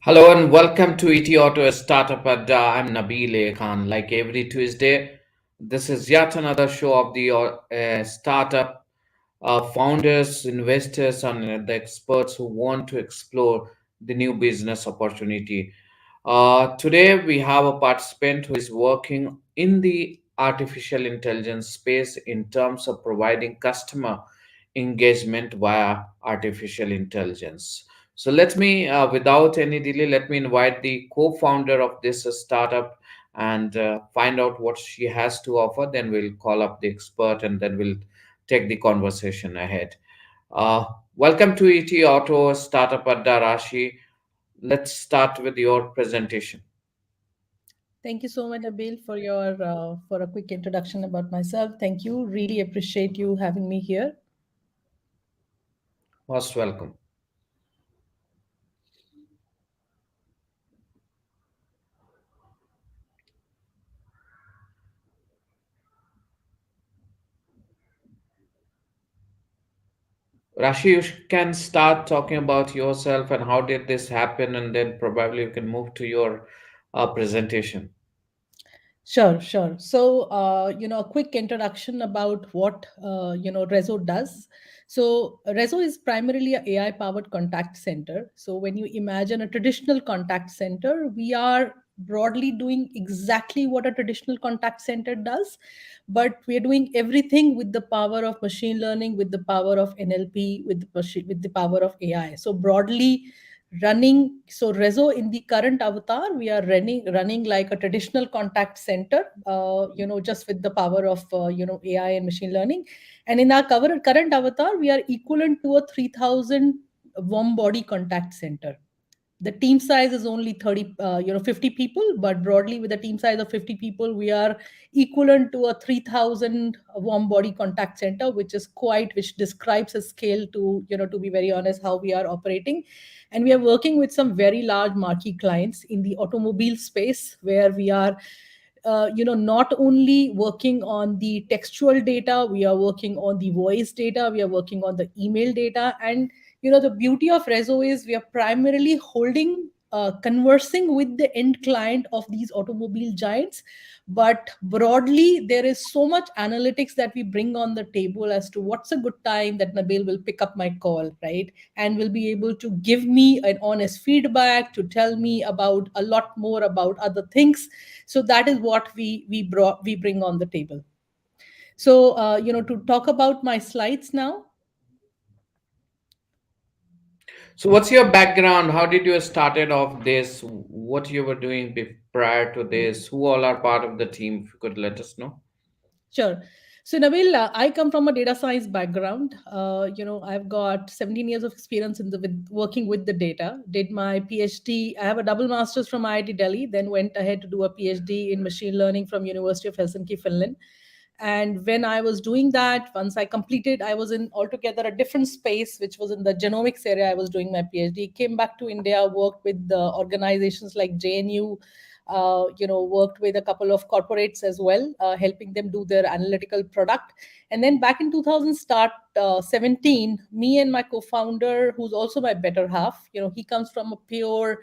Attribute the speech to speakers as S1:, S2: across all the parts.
S1: Hello and welcome to ET Auto Startup Adda. I'm Nabil Khan. Like every Tuesday, this is yet another show of the startup founders, investors, and the experts who want to explore the new business opportunity. Today, we have a participant who is working in the artificial intelligence space in terms of providing customer engagement via artificial intelligence. So without any delay, let me invite the co-founder of this startup and find out what she has to offer. Then we'll call up the expert and then we'll take the conversation ahead. Uh, Welcome to ET Auto Startup Adda Rashi. Let's start with your presentation.
S2: Thank you so much, Nabil, for a quick introduction about myself. Thank you. Really appreciate you having me here.
S1: Most welcome. Rashi, can start talking about yourself and how did this happen, and then probably you can move to your presentation.
S2: Sure. So, a quick introduction about what, Rezo does. So, Rezo is primarily a AI-powered contact center. So, when you imagine a traditional contact center, we are broadly doing exactly what a traditional contact center does, but we are doing everything with the power of machine learning, with the power of NLP, with the power of AI. So, broadly, running so Rezo in the current avatar, we are running like a traditional contact center, just with the power of AI and machine learning. And in our current avatar, we are equivalent to a 3,000 warm body contact center. The team size is only 30 50 people, but broadly with a team size of 50 people, we are equivalent to a 3,000 warm body contact center, which describes a scale, to be very honest, how we are operating. And we are working with some very large marquee clients in the automobile space, where we are not only working on the textual data, we are working on the voice data, we are working on the email data. And the beauty of Rezo is we are primarily conversing with the end client of these automobile giants. But broadly, there is so much analytics that we bring on the table as to what's a good time that Nabil will pick up my call, right? And will be able to give me an honest feedback, to tell me about a lot more about other things. So that is what we bring on the table. So to talk about my slides now.
S1: So, what's your background? How did you started off this? What you were doing prior to this? Who all are part of the team? If you could let us know.
S2: Sure. So, Nabil, I come from a data science background. I've got 17 years of experience working with the data. Did my PhD. I have a double master's from IIT Delhi, then went ahead to do a PhD in machine learning from University of Helsinki, Finland. And when I was doing that, once I completed, I was in altogether a different space, which was in the genomics area. I was doing my PhD. Came back to India, worked with the organizations like JNU, worked with a couple of corporates as well, helping them do their analytical product. And then back in 2017, me and my co-founder, who's also my better half, he comes from a pure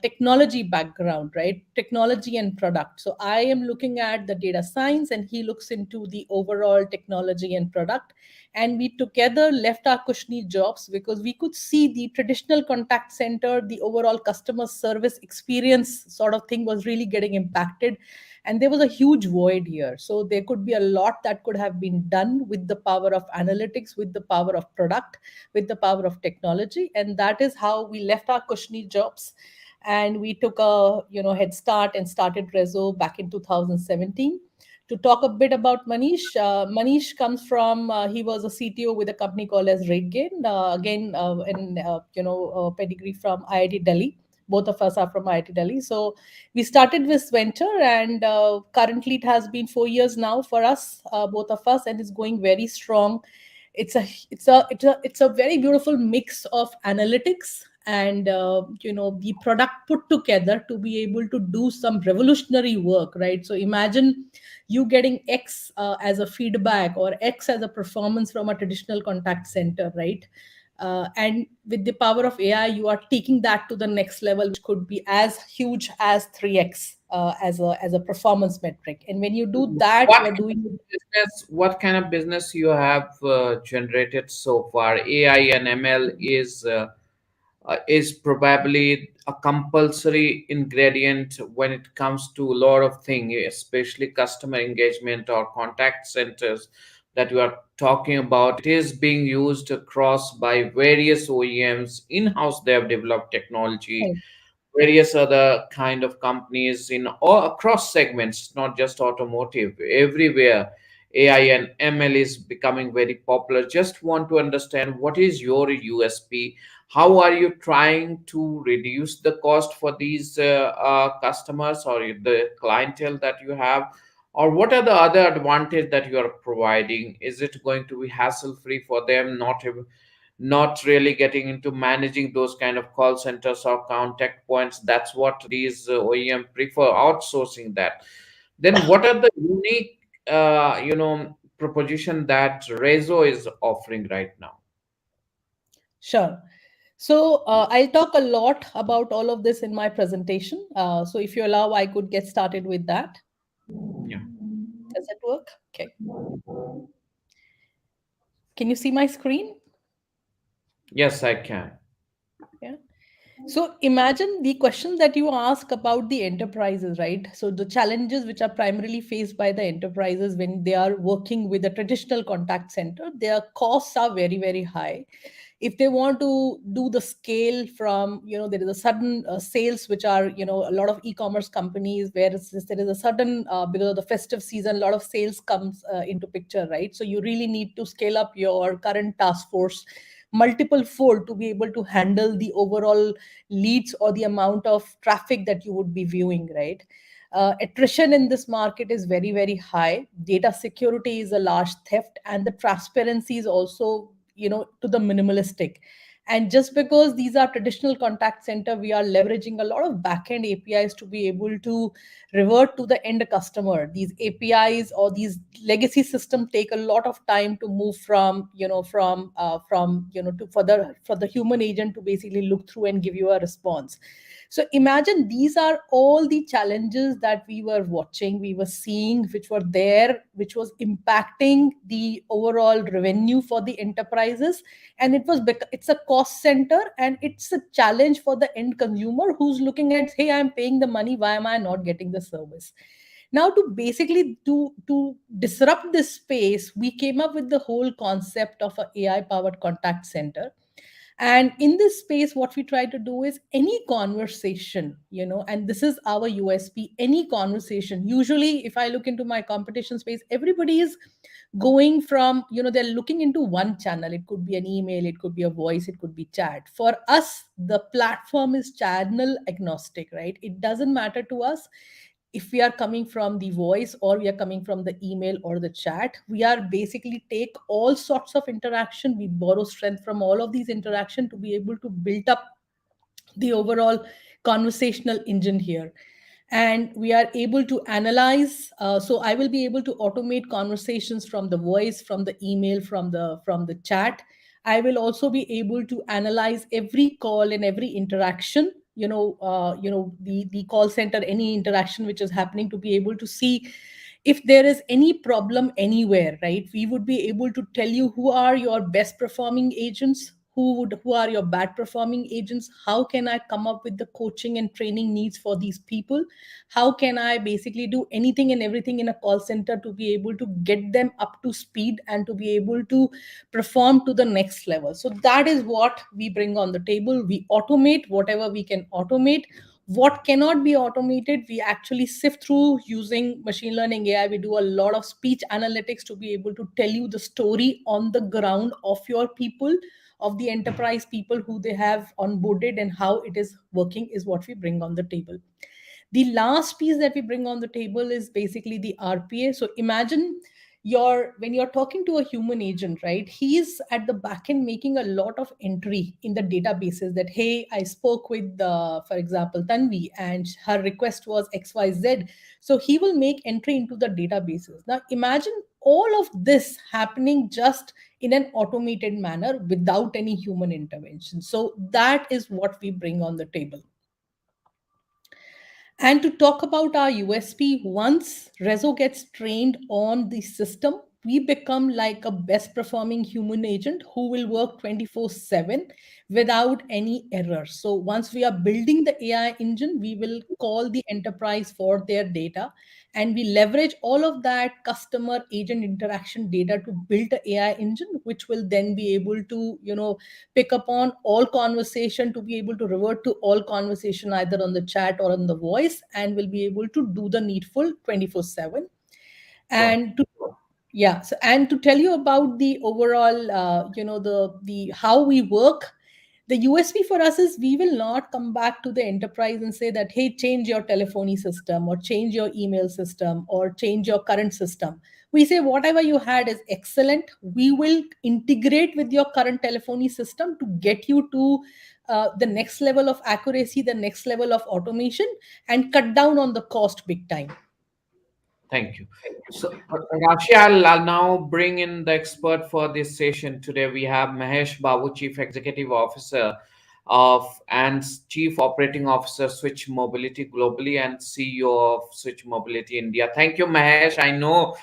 S2: technology background, right? Technology and product. So I am looking at the data science, and he looks into the overall technology and product. And we together left our cushy jobs because we could see the traditional contact center, the overall customer service experience sort of thing was really getting impacted. And there was a huge void here. So there could be a lot that could have been done with the power of analytics, with the power of product, with the power of technology. And that is how we left our cushy jobs, and we took a head start and started Rezo back in 2017. To talk a bit about Manish, Manish comes from he was a CTO with a company called as RateGain. Again, in pedigree from IIT Delhi. Both of us are from IIT Delhi. So we started this venture, and currently it has been 4 years now for us, both of us, and it's going very strong. It's a very beautiful mix of analytics and the product put together to be able to do some revolutionary work, right? So imagine you getting X as a feedback or X as a performance from a traditional contact center, right? And with the power of AI, you are taking that to the next level, which could be as huge as 3x as a performance metric. And when you do that,
S1: What
S2: you are
S1: kind
S2: doing
S1: of business? What kind of business you have generated so far? AI and ML is probably a compulsory ingredient when it comes to a lot of things, especially customer engagement or contact centers that you are talking about. It is being used across by various OEMs. In-house, they have developed technology,
S2: it.
S1: various other kind of companies in all across segments, not just automotive, everywhere. AI and ML is becoming very popular. Just want to understand what is your USP. How are you trying to reduce the cost for these customers or the clientele that you have, or what are the other advantage that you are providing? Is it going to be hassle free for them, not really getting into managing those kind of call centers or contact points? That's what these OEM prefer, outsourcing that. Then what are the unique proposition that Rezo is offering right now?
S2: Sure. So I'll talk a lot about all of this in my presentation. So if you allow, I could get started with that.
S1: Yeah.
S2: Does it work? Okay. Can you see my screen?
S1: Yes, I can.
S2: Yeah. So imagine the question that you ask about the enterprises, right? So the challenges which are primarily faced by the enterprises when they are working with a traditional contact center, their costs are very, very high. If they want to do the scale from, there is a sudden sales which are, a lot of e-commerce companies where there is a sudden, because of the festive season, a lot of sales comes into picture, right? So you really need to scale up your current task force multiple fold to be able to handle the overall leads or the amount of traffic that you would be viewing, right? Attrition in this market is very, very high. Data security is a large theft, and the transparency is also, to the minimalistic. And just because these are traditional contact center, we are leveraging a lot of backend APIs to be able to revert to the end customer. These APIs or these legacy system take a lot of time to move from, to for the human agent to basically look through and give you a response. So imagine these are all the challenges that we were watching, we were seeing, which were there, which was impacting the overall revenue for the enterprises. And it's a cost center, and it's a challenge for the end consumer who's looking at, hey, I'm paying the money, why am I not getting the service? Now, to basically to disrupt this space, we came up with the whole concept of a AI powered contact center. And in this space, what we try to do is any conversation, and this is our USP, any conversation. Usually, if I look into my competition space, everybody is going from, they're looking into one channel. It could be an email, it could be a voice, it could be chat. For us, the platform is channel agnostic, right? It doesn't matter to us if we are coming from the voice or we are coming from the email or the chat. We are basically take all sorts of interaction, we borrow strength from all of these interaction to be able to build up the overall conversational engine here. And we are able to analyze, so I will be able to automate conversations from the voice, from the email, from the chat. I will also be able to analyze every call and every interaction, the call center, any interaction which is happening, to be able to see if there is any problem anywhere, right? We would be able to tell you who are your best performing agents, who are your bad performing agents, how can I come up with the coaching and training needs for these people, how can I basically do anything and everything in a call center to be able to get them up to speed and to be able to perform to the next level. So that is what we bring on the table. We automate whatever we can automate. What cannot be automated, we actually sift through using machine learning AI. We do a lot of speech analytics to be able to tell you the story on the ground of your people, of the enterprise people who they have onboarded, and how it is working is what we bring on the table. The last piece that we bring on the table is basically the RPA. So imagine when you're talking to a human agent, right? He's at the back end making a lot of entry in the databases that, hey, I spoke with, for example, Tanvi, and her request was XYZ. So he will make entry into the databases. Now imagine all of this happening just in an automated manner without any human intervention. So that is what we bring on the table. And to talk about our USP, once Rezo gets trained on the system, we become like a best performing human agent who will work 24/7 without any error. So once we are building the AI engine, we will call the enterprise for their data, and we leverage all of that customer agent interaction data to build the AI engine, which will then be able to, pick up on all conversation, to be able to revert to all conversation either on the chat or on the voice, and will be able to do the needful 24/7.
S1: Wow.
S2: And to yeah, so and to tell you about the overall, the how we work, the USP for us is we will not come back to the enterprise and say that, hey, change your telephony system or change your email system or change your current system. We say whatever you had is excellent. We will integrate with your current telephony system to get you to the next level of accuracy, the next level of automation, and cut down on the cost big time.
S1: Thank you. So, Rashi, I'll now bring in the expert for this session today. We have Mahesh Babu, Chief Executive Officer of and Chief Operating Officer, Switch Mobility globally, and CEO of Switch Mobility India. Thank you, Mahesh. I know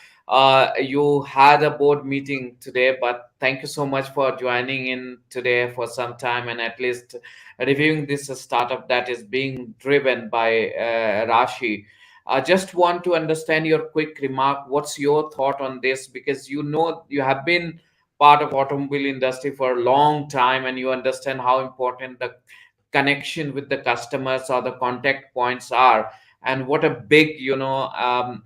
S1: you had a board meeting today, but thank you so much for joining in today for some time and at least reviewing this startup that is being driven by Rashi. I just want to understand your quick remark. What's your thought on this? Because you know you have been part of automobile industry for a long time, and you understand how important the connection with the customers or the contact points are, and what a big,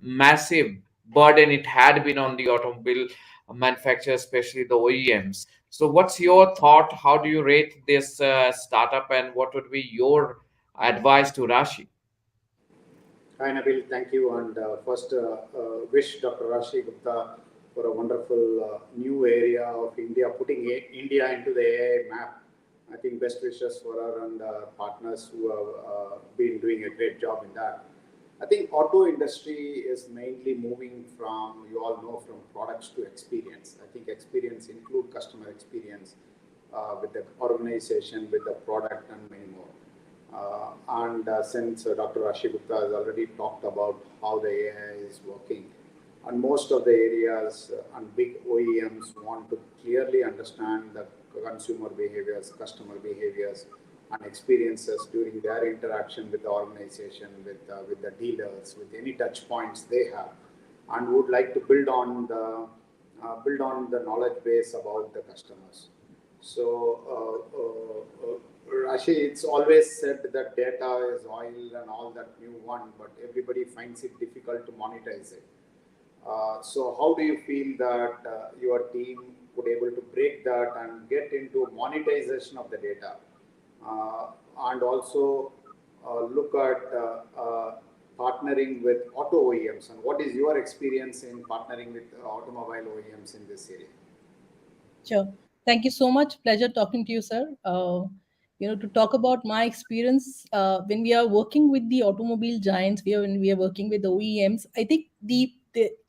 S1: massive burden it had been on the automobile manufacturers, especially the OEMs. So, what's your thought? How do you rate this startup, and what would be your advice to Rashi?
S3: Hi Nabil, thank you. And first, wish Dr. Rashi Gupta for a wonderful new area of India, putting India into the AI map. I think best wishes for her and partners who have been doing a great job in that. I think auto industry is mainly moving from, you all know, from products to experience. I think experience include customer experience with the organization, with the product, and many more. And since Dr. Rashi Gupta has already talked about how the AI is working, and most of the areas and big OEMs want to clearly understand the consumer behaviors, customer behaviors, and experiences during their interaction with the organization, with the dealers, with any touch points they have, and would like to build on the knowledge base about the customers. So, Rashi, it's always said that data is oil and all that new one, but everybody finds it difficult to monetize it. So, how do you feel that your team could able to break that and get into monetization of the data, uh, and also look at partnering with auto OEMs? And what is your experience in partnering with automobile OEMs in this area?
S2: Sure. Thank you so much. Pleasure talking to you, sir. To talk about my experience when we are working with the automobile giants, when we are working with OEMs, I think the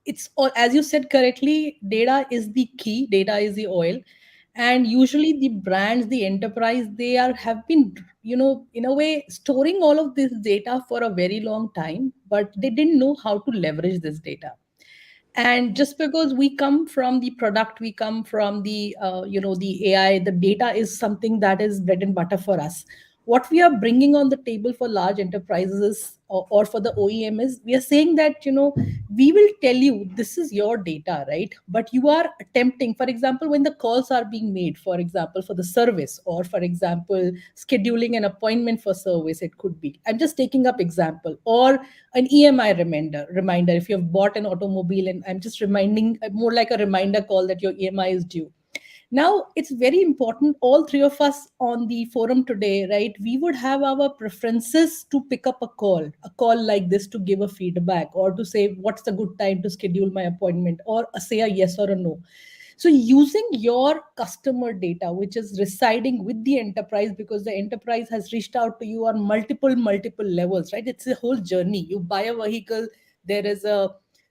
S2: it's all, as you said correctly, data is the key. Data is the oil, and usually the brands, the enterprise, they are have been, in a way, storing all of this data for a very long time, but they didn't know how to leverage this data. And just because we come from the product, we come from the the AI, the data is something that is bread and butter for us. What we are bringing on the table for large enterprises, or for the OEM, is we are saying that, we will tell you this is your data, right? But you are attempting, for example, when the calls are being made, for example, for the service, or for example, scheduling an appointment for service, it could be, I'm just taking up example, or an EMI reminder if you have bought an automobile, and I'm just reminding, more like a reminder call that your EMI is due. Now, it's very important, all three of us on the forum today, right? We would have our preferences to pick up a call like this, to give a feedback, or to say what's the good time to schedule my appointment, or say a yes or a no. So, using your customer data, which is residing with the enterprise, because the enterprise has reached out to you on multiple levels, right? It's a whole journey. You buy a vehicle, there is a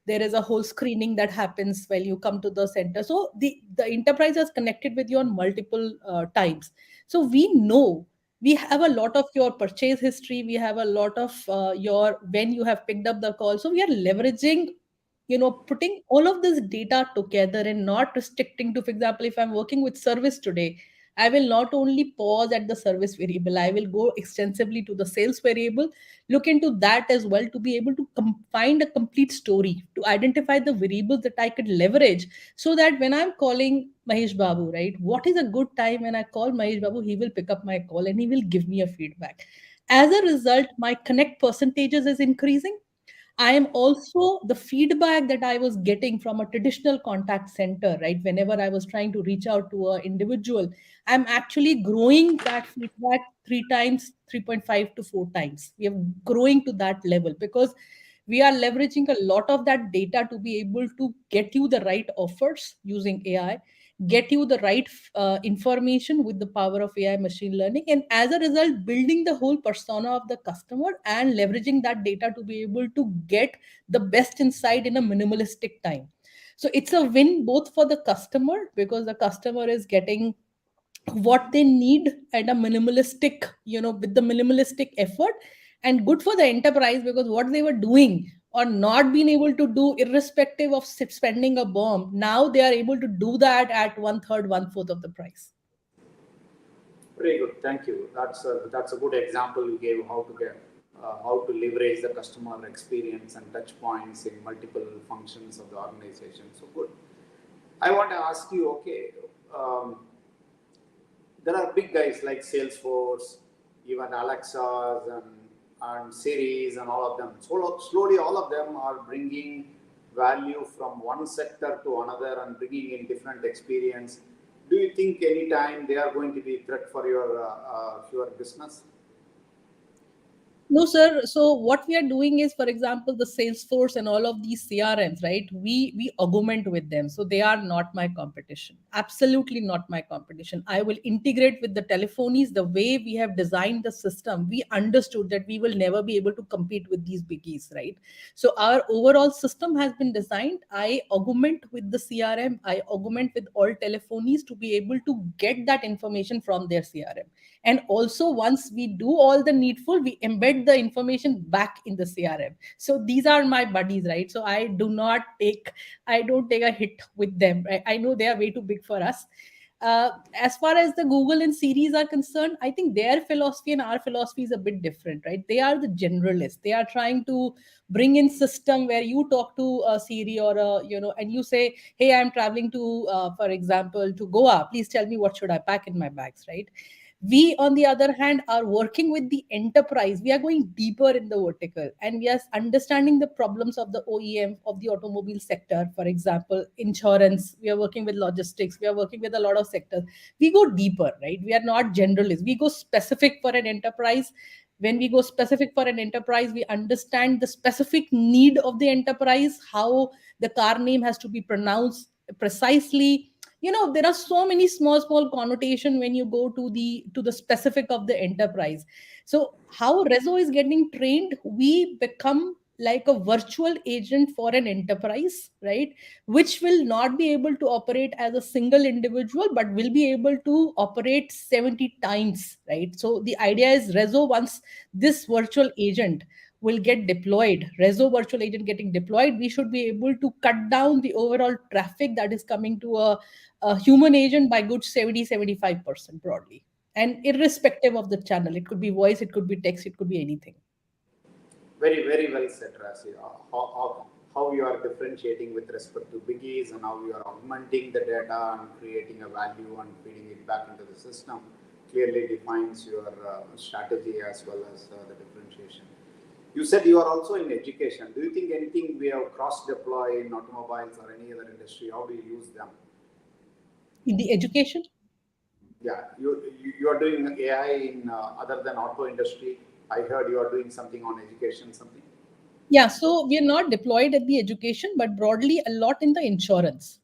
S2: There is a whole screening that happens when you come to the center. So the enterprise is connected with you on multiple times. So we know, we have a lot of your purchase history, we have a lot of your when you have picked up the call. So we are leveraging, putting all of this data together and not restricting to, for example, if I'm working with service today, I will not only pause at the service variable, I will go extensively to the sales variable, look into that as well, to be able to find a complete story, to identify the variables that I could leverage, so that when I'm calling Mahesh Babu, right, what is a good time when I call Mahesh Babu, he will pick up my call and he will give me a feedback. As a result, my connect percentages is increasing. I am also the feedback that I was getting from a traditional contact center, right? Whenever I was trying to reach out to an individual, I'm actually growing that feedback three times, 3.5 to four times. We are growing to that level because we are leveraging a lot of that data to be able to get you the right offers using AI, get you the right information with the power of AI machine learning, and as a result, building the whole persona of the customer and leveraging that data to be able to get the best insight in a minimalistic time. So it's a win both for the customer, because the customer is getting what they need at a minimalistic, with the minimalistic effort, and good for the enterprise because what they were doing or not being able to do, irrespective of spending a bomb, now they are able to do that at one third, one fourth of the price.
S3: Very good, thank you. That's a good example you gave how to get how to leverage the customer experience and touch points in multiple functions of the organization. So good. I want to ask you, okay, um, there are big guys like Salesforce, even Alexas and Series and all of them. So slowly, all of them are bringing value from one sector to another and bringing in different experience. Do you think anytime they are going to be a threat for your business?
S2: No, sir. So what we are doing is, for example, the Salesforce and all of these CRMs, right? We augment with them. So they are not my competition. Absolutely not my competition. I will integrate with the telephonies. The way we have designed the system, we understood that we will never be able to compete with these biggies, right? So our overall system has been designed. I augment with the CRM. I augment with all telephonies to be able to get that information from their CRM. And also, once we do all the needful, we embed the information back in the CRM. So these are my buddies, right? So I don't take a hit with them, right? I know they are way too big for us. As far as the Google and Series are concerned, I think their philosophy and our philosophy is a bit different, right? They are the generalists. They are trying to bring in system where you talk to a Siri or and you say, "Hey, I'm traveling to, for example, to Goa. Please tell me what should I pack in my bags," right? We, on the other hand, are working with the enterprise. We are going deeper in the vertical and we are understanding the problems of the OEM of the automobile sector. For example, insurance, we are working with logistics, we are working with a lot of sectors. We go deeper, right? We are not generalists, we go specific for an enterprise. When we go specific for an enterprise, we understand the specific need of the enterprise, how the car name has to be pronounced precisely. There are so many small connotation when you go to the specific of the enterprise. So how Rezo is getting trained, we become like a virtual agent for an enterprise, right, which will not be able to operate as a single individual but will be able to operate 70 times, right? So the idea is, Rezo, once this virtual agent will get deployed, Rezo virtual agent getting deployed, we should be able to cut down the overall traffic that is coming to a human agent by good 70-75% broadly, and irrespective of the channel. It could be voice, it could be text, it could be anything.
S3: Very, very well said, Rasi. How you are differentiating with respect to biggies and how you are augmenting the data and creating a value and feeding it back into the system clearly defines your strategy as well as the differentiation. You said you are also in education. Do you think anything we have cross deploy in automobiles or any other industry? How do you use them?
S2: In the education,
S3: Yeah, you are doing AI in other than auto industry. I heard you are doing something on education, something
S2: yeah, so we are not deployed at the education, but broadly a lot in the insurance.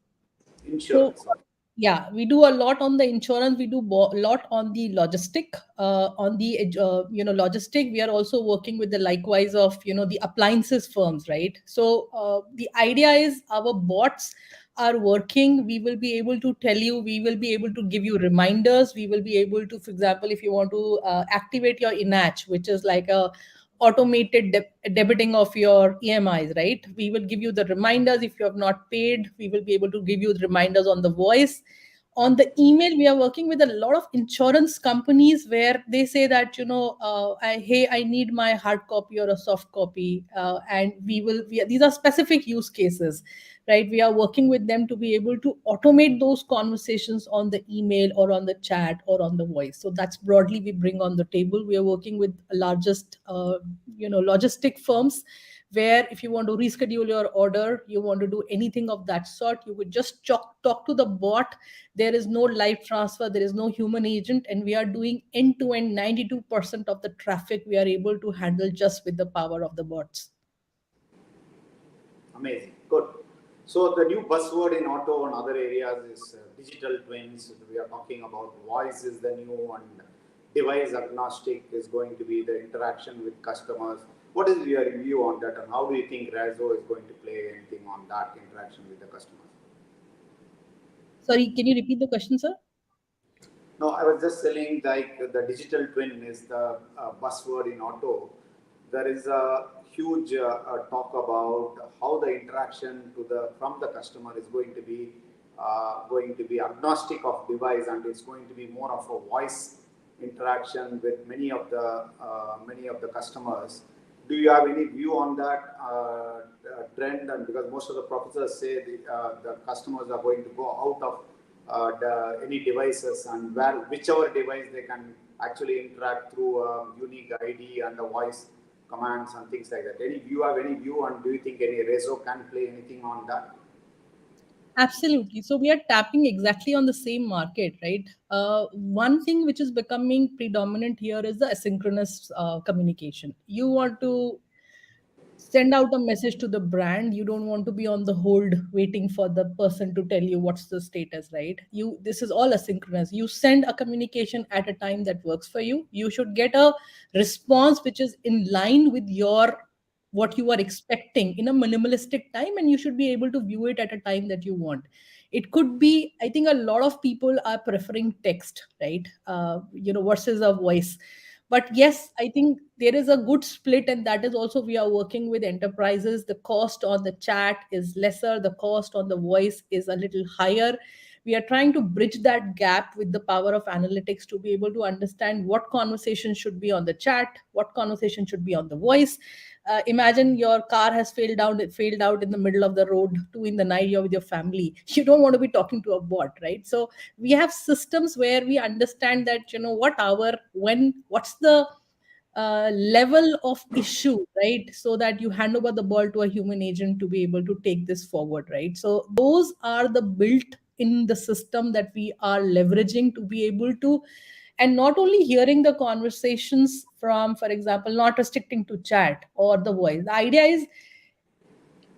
S2: So
S3: insurance. Okay.
S2: Yeah, we do a lot on the insurance. We do a lot on the logistic. On the logistic, we are also working with the likewise of the appliances firms, right? So the idea is our bots are working. We will be able to tell you. We will be able to give you reminders. We will be able to, for example, if you want to activate your Inach, which is like a automated debiting of your EMIs, right? We will give you the reminders if you have not paid. We will be able to give you the reminders on the voice. On the email, we are working with a lot of insurance companies where they say that hey, I need my hard copy or a soft copy, and these are specific use cases, right? We are working with them to be able to automate those conversations on the email or on the chat or on the voice. So that's broadly we bring on the table. We are working with largest logistic firms, where if you want to reschedule your order, you want to do anything of that sort, you would just talk to the bot. There is no live transfer, there is no human agent, and we are doing end to end 92% of the traffic we are able to handle just with the power of the bots.
S3: Amazing. Good. So the new buzzword in auto and other areas is digital twins. We are talking about voice is the new, and device agnostic is going to be the interaction with customers. What is your view on that, and how do you think Rezo is going to play anything on that interaction with the customers?
S2: Sorry, can you repeat the question, sir?
S3: No, I was just saying like the digital twin is the buzzword in auto. There is a huge talk about how the interaction to the from the customer is going to be agnostic of device, and it's going to be more of a voice interaction with many of the customers. Do you have any view on that trend? And because most of the professors say the customers are going to go out of any devices, and whichever device they can actually interact through a unique ID and the voice commands and things like that. Have any view, and do you think any Rezo can play anything on that?
S2: Absolutely. So we are tapping exactly on the same market, right? One thing which is becoming predominant here is the asynchronous communication. You want to send out a message to the brand. You don't want to be on the hold waiting for the person to tell you what's the status, right? This is all asynchronous. You send a communication at a time that works for you. You should get a response which is in line with your what you are expecting in a minimalistic time, and you should be able to view it at a time that you want. It could be, I think a lot of people are preferring text, right? Versus a voice. But yes, I think there is a good split, and that is also we are working with enterprises. The cost on the chat is lesser, the cost on the voice is a little higher. We are trying to bridge that gap with the power of analytics to be able to understand what conversation should be on the chat, what conversation should be on the voice. Imagine your car has failed out in the middle of the road, 2 in the night, you're with your family. You don't want to be talking to a bot, right? So we have systems where we understand that what hour, when, what's the level of issue, right? So that you hand over the ball to a human agent to be able to take this forward, right? So those are the built in the system that we are leveraging to be able to, and not only hearing the conversations from, for example, not restricting to chat or the voice. The idea is,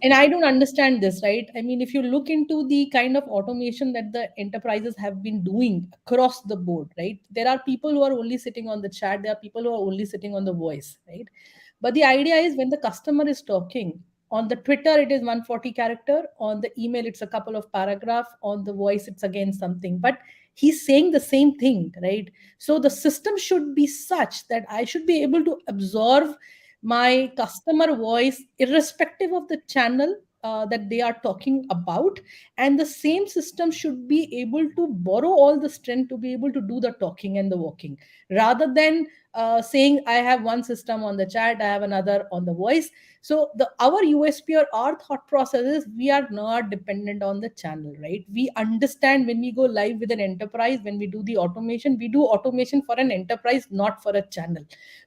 S2: and I don't understand this, right? I mean, if you look into the kind of automation that the enterprises have been doing across the board, right? There are people who are only sitting on the chat, there are people who are only sitting on the voice, right? But the idea is when the customer is talking on the Twitter, it is 140 character, on the email it's a couple of paragraph, on the voice it's again something, but he's saying the same thing, right? So the system should be such that I should be able to absorb my customer voice irrespective of the channel that they are talking about, and the same system should be able to borrow all the strength to be able to do the talking and the walking, rather than saying I have one system on the chat, I have another on the voice. So the our USP or our thought process is we are not dependent on the channel, right? We understand when we go live with an enterprise, when we do the automation, we do automation for an enterprise, not for a channel.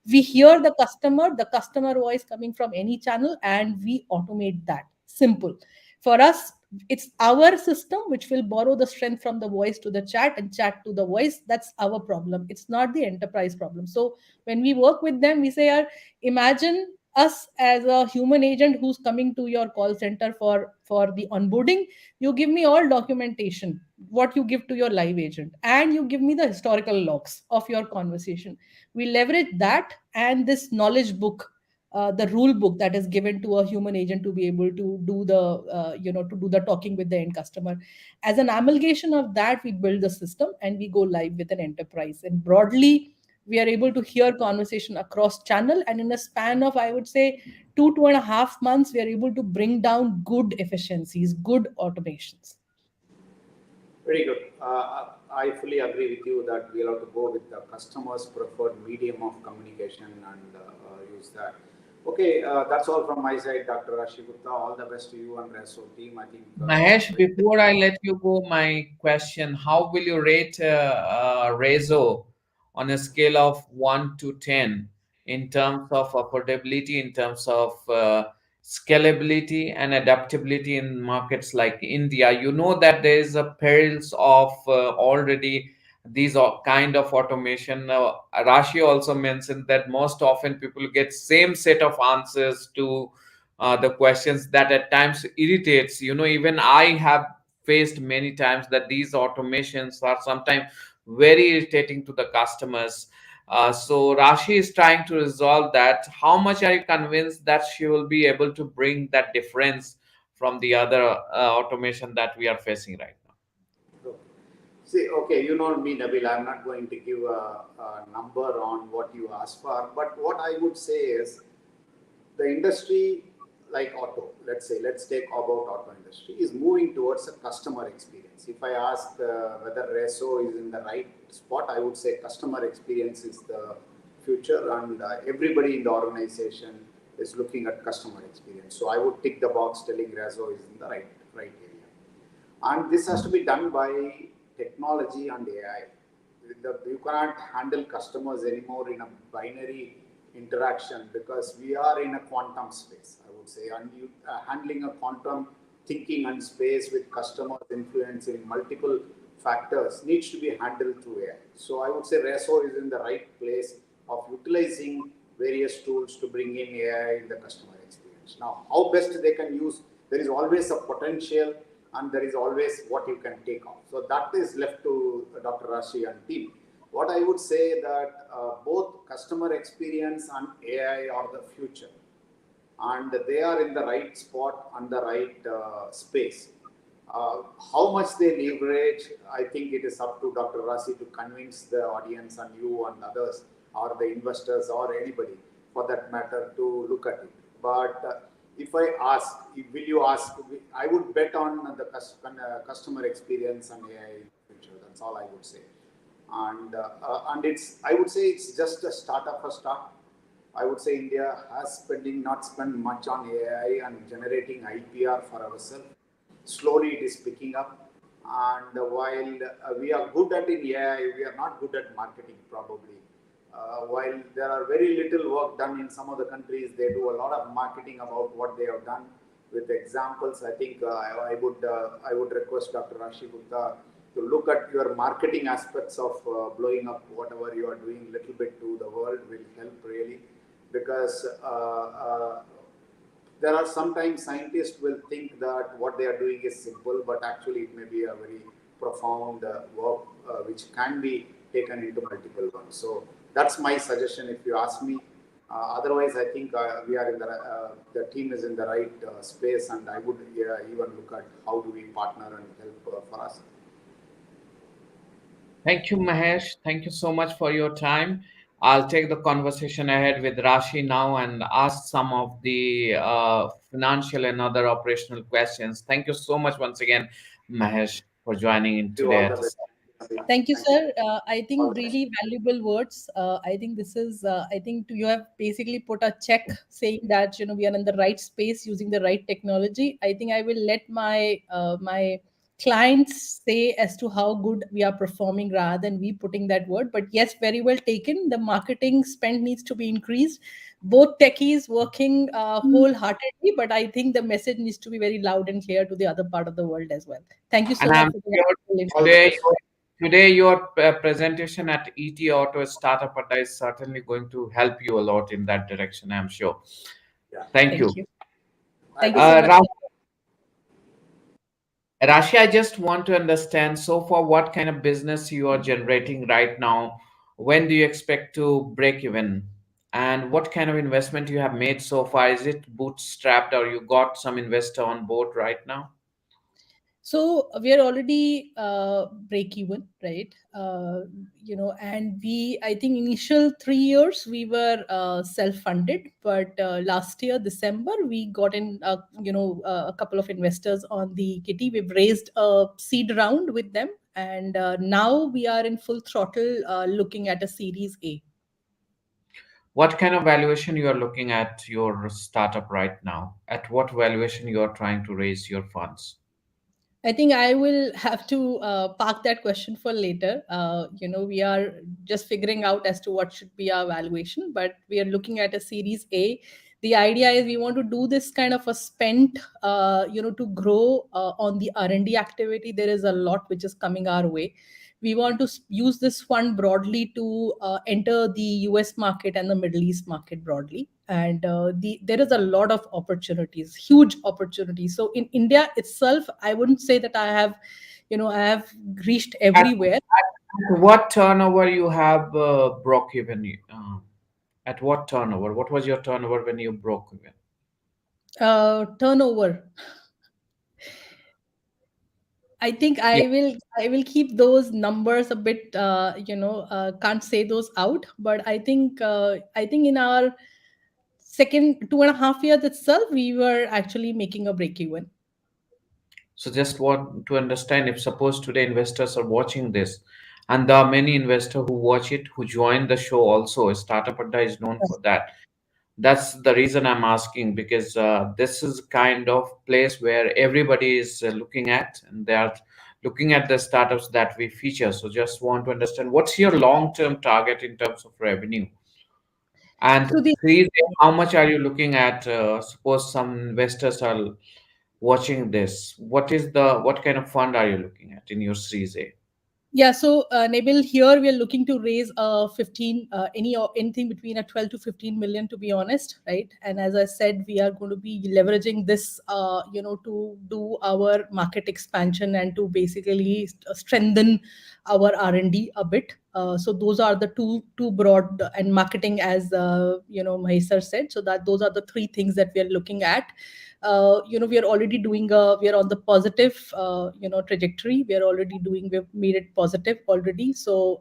S2: We hear the customer voice coming from any channel, and we automate that. Simple. For us, it's our system which will borrow the strength from the voice to the chat and chat to the voice. That's our problem. It's not the enterprise problem. So when we work with them, we say, imagine us as a human agent who's coming to your call center for the onboarding. You give me all documentation, what you give to your live agent, and you give me the historical logs of your conversation. We leverage that and this knowledge book, the rule book that is given to a human agent to be able to do the to do the talking with the end customer. As an amalgamation of that, we build the system and we go live with an enterprise, and broadly we are able to hear conversation across channel, and in a span of, I would say, 2.5 months, we are able to bring down good efficiencies, good automations.
S3: Very good. I fully agree with you that we'll have to go with the customer's preferred medium of communication and use that. Okay, that's all from my side, Dr. Rashi Gupta. All the best to you and Reso team. I think
S1: Mahesh, before I let you go, my question: how will you rate Rezo on a scale of 1 to 10 in terms of affordability, in terms of scalability and adaptability in markets like India? You know that there is a perils of already these kind of automation. Rashi also mentioned that most often people get same set of answers to the questions that at times irritates. Even I have faced many times that these automations are sometimes very irritating to the customers. So Rashi is trying to resolve that. How much are you convinced that she will be able to bring that difference from the other automation that we are facing right now?
S3: see, okay, you know me, Nabil. I'm not going to give a number on what you asked for, but what I would say is the industry like auto, let's take about auto industry, is moving towards a customer experience. If I ask whether Reso is in the right spot, I would say customer experience is the future, and everybody in the organization is looking at customer experience. So I would tick the box telling Reso is in the right area. And this has to be done by technology and AI. You cannot handle customers anymore in a binary interaction because we are in a quantum space, I would say, and handling a quantum thinking and space with customers influencing multiple factors needs to be handled through AI. So I would say Reso is in the right place of utilizing various tools to bring in AI in the customer experience. Now, how best they can use, there is always a potential and there is always what you can take off. So that is left to Dr. Rashi and team. What I would say that both customer experience and AI are the future, and they are in the right spot and the right space. How much they leverage, I think it is up to Dr. Rasi to convince the audience and you and others, or the investors, or anybody for that matter, to look at it. But if I ask, will you ask? I would bet on the customer experience and AI in the future. That's all I would say. And it's, I would say it's just a startup for start. I would say India has not spent much on AI and generating IPR for ourselves. Slowly it is picking up. And while we are good at in AI, we are not good at marketing probably. While there are very little work done in some of the countries, they do a lot of marketing about what they have done with examples. I think I would request Dr. Rashi Gupta to look at your marketing aspects of blowing up whatever you are doing a little bit to the world will help really, because there are sometimes scientists will think that what they are doing is simple, but actually it may be a very profound work which can be taken into multiple ones. So that's my suggestion if you ask me. Otherwise, I think we are in the team is in the right space, and I would even look at how do we partner and help for us.
S1: Thank you, Mahesh. Thank you so much for your time. I'll take the conversation ahead with Rashi now and ask some of the financial and other operational questions. Thank you so much once again, Mahesh, for joining in
S3: You all
S1: today.
S3: the best. Thank
S2: Thank you,
S3: you.
S2: sir. I
S3: All
S2: think
S3: the best.
S2: really valuable words. I think this is, I think you have basically put a check saying that, we are in the right space using the right technology. I think I will let my clients say as to how good we are performing rather than we putting that word. But yes, very well taken. The marketing spend needs to be increased. Both techies working wholeheartedly, but I think the message needs to be very loud and clear to the other part of the world as well. Thank you
S1: And
S2: so much
S1: I'm
S2: for the
S1: sure
S2: wonderful
S3: All the
S2: introduction.
S1: today,
S3: best.
S1: today your presentation at ET Auto Startup Adda is certainly going to help you a lot in that direction, I'm sure.
S3: Yeah.
S1: Thank
S2: Thank
S1: you.
S2: you.
S3: I
S2: Thank you so
S3: think
S2: much.
S1: Rashi, I just want to understand so far what kind of business you are generating right now. When do you expect to break even? And what kind of investment you have made so far? Is it bootstrapped or you got some investor on board right now?
S2: So we are already break even, right? And I think initial 3 years we were self funded, but last year December we got in, a couple of investors on the kitty. We've raised a seed round with them, and now we are in full throttle, looking at a Series A.
S1: What kind of valuation you are looking at your startup right now? At what valuation you are trying to raise your funds?
S2: I think I will have to park that question for later. We are just figuring out as to what should be our valuation, but we are looking at a Series A. The idea is we want to do this kind of a spend, to grow on the R&D activity. There is a lot which is coming our way. We want to use this fund broadly to enter the US market and the Middle East market broadly. And there is a lot of opportunities, huge opportunities. So in India itself, I wouldn't say that I have reached
S1: At
S2: everywhere.
S1: what turnover you have broke even? At what turnover? What was your turnover when you broke even?
S2: Turnover, I think
S1: Yeah.
S2: I will keep those numbers a bit, can't say those out, but I think in our second 2.5 years itself, we were actually making a break even.
S1: So just want to understand if suppose today investors are watching this, and there are many investors who watch it who join the show also. Startup Adda is known for that. That's the reason I'm asking because this is kind of place where everybody is looking at and they are looking at the startups that we feature. So just want to understand what's your long-term target in terms of revenue and
S2: So the
S1: three, how much are you looking at? Suppose some investors are watching this. What kind of fund are you looking at in your Series A?
S2: Yeah, so Nabil, here we are looking to raise 15, any or anything between a 12 to 15 million, to be honest, right? And as I said, we are going to be leveraging this, to do our market expansion and to basically strengthen our R&D a bit. So those are the two broad, and marketing, as Mahesh sir said. So that those are the three things that we are looking at. We are already we are on the positive trajectory. We are already we've made it positive already. So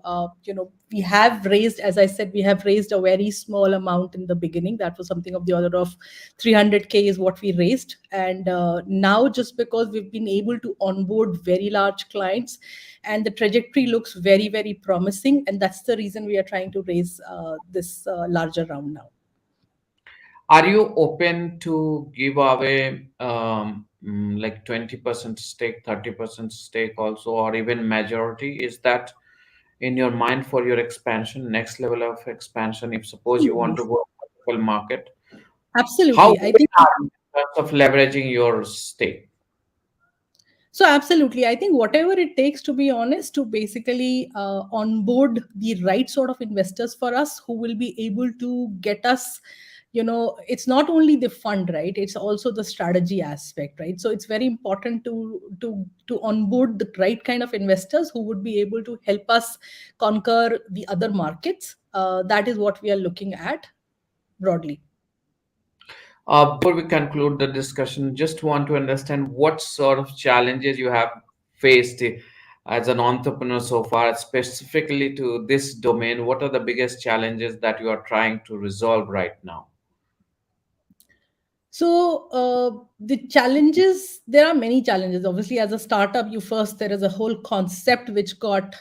S2: we have raised, as I said, we have raised a very small amount in the beginning. That was something of the order of 300K is what we raised. And now, just because we've been able to onboard very large clients, and the trajectory looks very, very promising, and that's the reason we are trying to raise this larger round now.
S1: Are you open to give away like 20% stake, 30% stake also, or even majority? Is that in your mind for your expansion, next level of expansion? If suppose you want
S2: Absolutely.
S1: to go multiple market, how
S2: Absolutely. I
S1: open
S2: think
S1: are you in terms of leveraging your stake?
S2: so. Absolutely. I think whatever it takes, to be honest, to basically onboard the right sort of investors for us who will be able to get us, it's not only the fund, right? It's also the strategy aspect, right? So it's very important to onboard the right kind of investors who would be able to help us conquer the other markets. That is what we are looking at broadly.
S1: Before we conclude the discussion, just want to understand what sort of challenges you have faced as an entrepreneur so far, specifically to this domain. What are the biggest challenges that you are trying to resolve right now?
S2: So the challenges, there are many challenges. Obviously, as a startup, there is a whole concept which got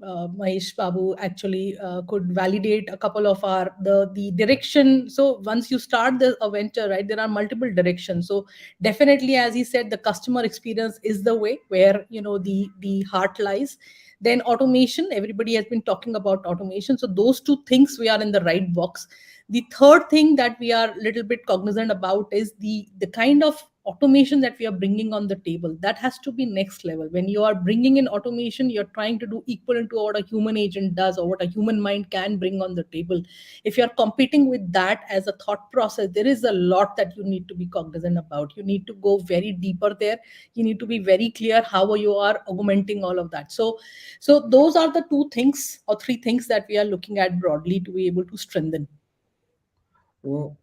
S2: Mahesh Babu actually could validate a couple of our the direction. So once you start a venture, right, there are multiple directions. So definitely, as he said, the customer experience is the way where the heart lies. Then automation, everybody has been talking about automation. So those two things, we are in the right box. The third thing that we are a little bit cognizant about is the kind of automation that we are bringing on the table. That has to be next level. When you are bringing in automation, you're trying to do equivalent to what a human agent does or what a human mind can bring on the table. If you're competing with that as a thought process, there is a lot that you need to be cognizant about. You need to go very deeper there. You need to be very clear how you are augmenting all of that. So those are the two things or three things that we are looking at broadly to be able to strengthen.
S1: W-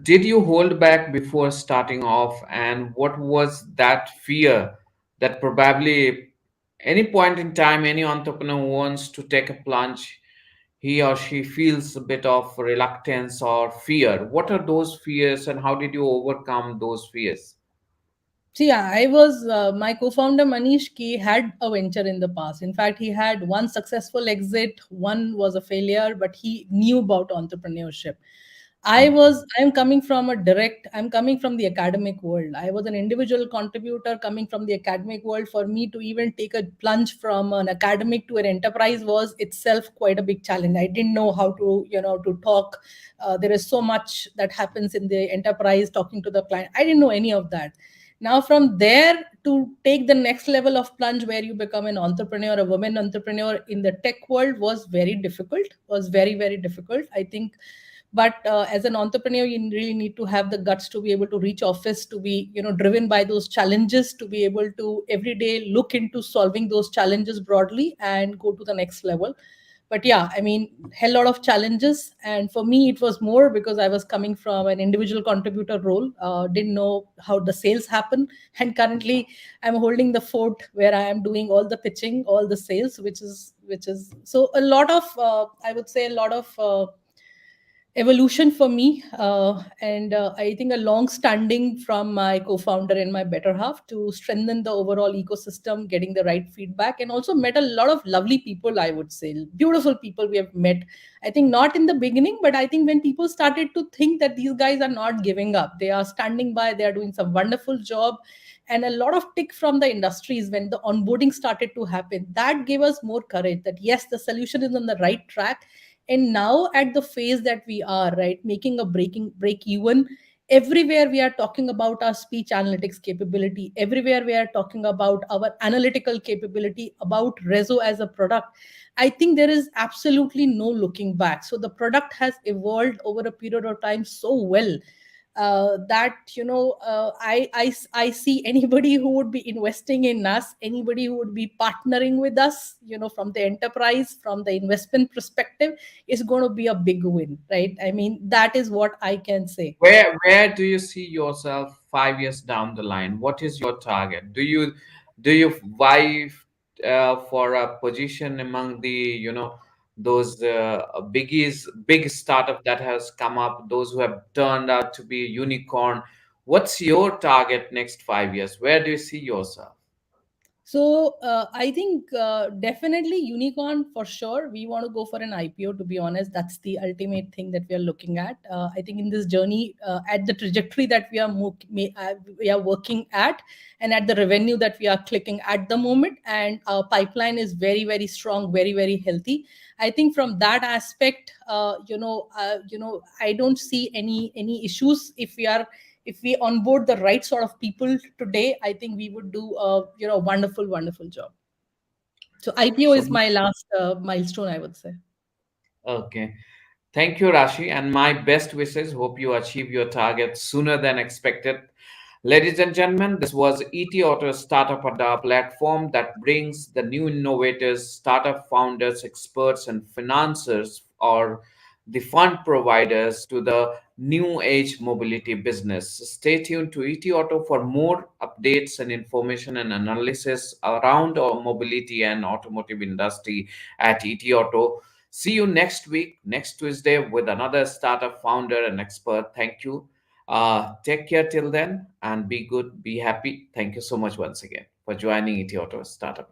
S1: Did you hold back before starting off, and what was that fear that probably any point in time any entrepreneur who wants to take a plunge, he or she feels a bit of reluctance or fear? What are those fears, and how did you overcome those fears?
S2: So yeah, I was my co-founder Manish Ki had a venture in the past. In fact, he had one successful exit, one was a failure, but he knew about entrepreneurship. I'm coming from a direct, I'm coming from the academic world. I was an individual contributor coming from the academic world. For me to even take a plunge from an academic to an enterprise was itself quite a big challenge. I didn't know how to, to talk. There is so much that happens in the enterprise talking to the client. I didn't know any of that. Now from there to take the next level of plunge where you become an entrepreneur, a woman entrepreneur in the tech world was very difficult, was very, very difficult, I think. But as an entrepreneur, you really need to have the guts to be able to reach office, to be, driven by those challenges, to be able to every day look into solving those challenges broadly and go to the next level. But yeah, I mean, hell lot of challenges, and for me it was more because I was coming from an individual contributor role, didn't know how the sales happen. And currently I'm holding the fort where I am doing all the pitching, all the sales, which is so a lot of I would say a lot of evolution for me, and I think a long standing from my co-founder and my better half to strengthen the overall ecosystem, getting the right feedback, and also met a lot of lovely people, I would say beautiful people we have met. I think not in the beginning, but I think when people started to think that these guys are not giving up, they are standing by, they are doing some wonderful job, and a lot of tick from the industries, when the onboarding started to happen, that gave us more courage that yes, the solution is on the right track. And now at the phase that we are, right, making a break even, everywhere we are talking about our speech analytics capability, everywhere we are talking about our analytical capability, about Rezo as a product. I think there is absolutely no looking back. So the product has evolved over a period of time so well, that I see anybody who would be investing in us, anybody who would be partnering with us, from the enterprise, from the investment perspective, is going to be a big win, right? I mean, that is what I can say.
S1: Where do you see yourself 5 years down the line? What is your target? Do you vie for a position among the those big startup that has come up, those who have turned out to be unicorn? What's your target next 5 years? Where do you see yourself?
S2: So I think definitely unicorn for sure. We want to go for an IPO. To be honest, that's the ultimate thing that we are looking at. I think in this journey, at the trajectory that we are working at, and at the revenue that we are clicking at the moment, and our pipeline is very, very strong, very, very healthy. I think from that aspect, I don't see any issues. If we onboard the right sort of people today, I think we would do a wonderful, wonderful job. So IPO
S1: So
S2: is my last milestone, I would say.
S1: okay. Thank you, Rashi, and my best wishes. Hope you achieve your target sooner than expected. Ladies and gentlemen, this was ET Auto Startup Adda platform that brings the new innovators, startup founders, experts, and financiers, or the fund providers to the new age mobility business. Stay tuned to ET Auto for more updates and information and analysis around our mobility and automotive industry at ET Auto. See you next week, next Tuesday, with another startup founder and expert. Thank you. Take care till then and be good, be happy. Thank you so much once again for joining ET Auto Startup.